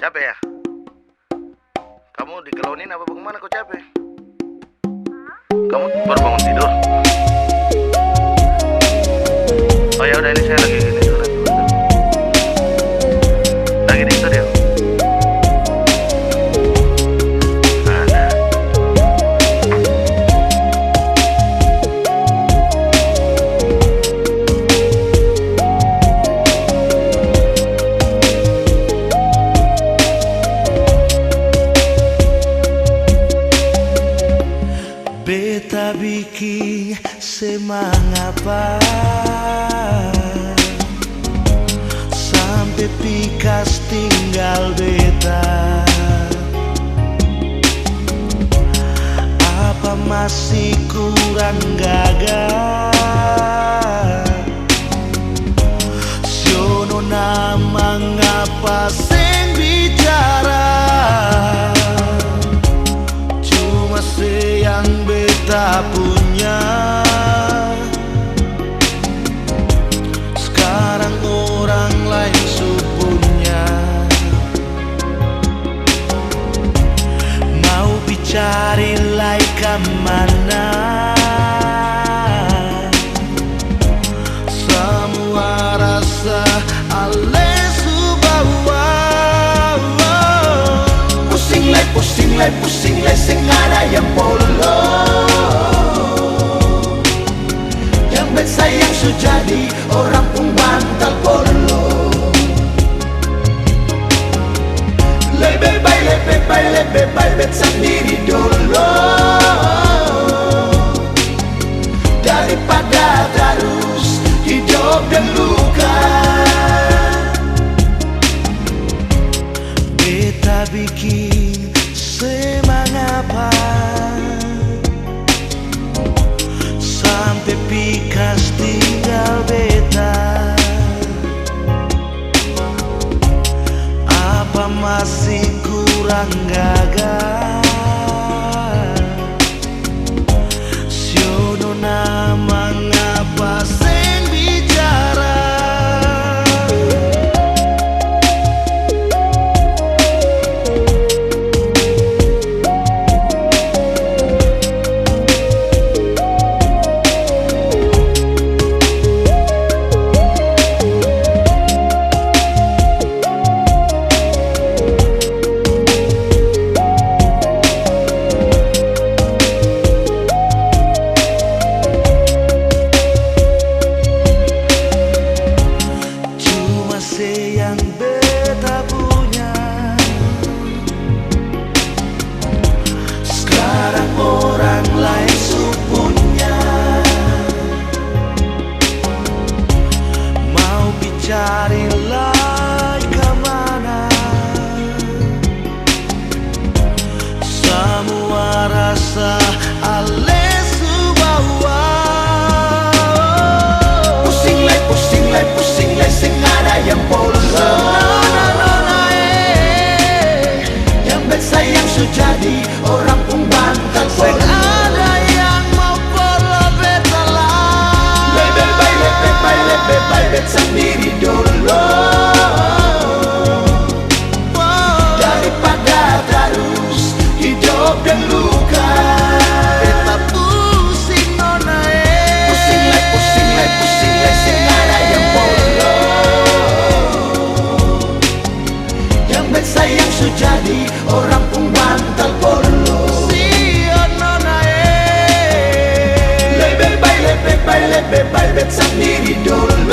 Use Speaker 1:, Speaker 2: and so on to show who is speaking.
Speaker 1: Capek ya? Kamu dikelonin apa bagaimana kok capek? Kamu baru bangun tidur? Oh ya udah, ini saya lagi gini dulu nanti bentar. Lagi di studio. Ada.
Speaker 2: Beta bikin semangapa sampai pikas tinggal beta. Apa masih kurang gagah? Siono nama ngapa seng bicara? Cuma yang beta punya. Sekarang orang lain supunya. Mau bicari lai kemana? Semua rasa ale subawa. Pusing lai sing ada yang polo. Yang bet sayang sujadi orang pun bantal polo. Lebih baik bet sendiri dulu daripada terus hidup dan luka. Beta bikin semangapa sampai pikas tinggal beta. Apa masih kurang gagah? Siono nama ngapa seng bicara? Yang beta punya. Sekarang orang lain supunya. Mau bicari lai kemana? Semua rasa ale subawa. Pusing lai sing ada yang polo. Yang bet sayang sujadi orang pun bantal polo. Ada yang mau polo beta lah. Lebih baik bet sendiri dulu daripada terus hidup dan luka. Beta pusing nona. Pusing lai sing ada yang polo. Yang bet sayang sujadi orang pun bantal polo. Lebih baik bet sendiri dulu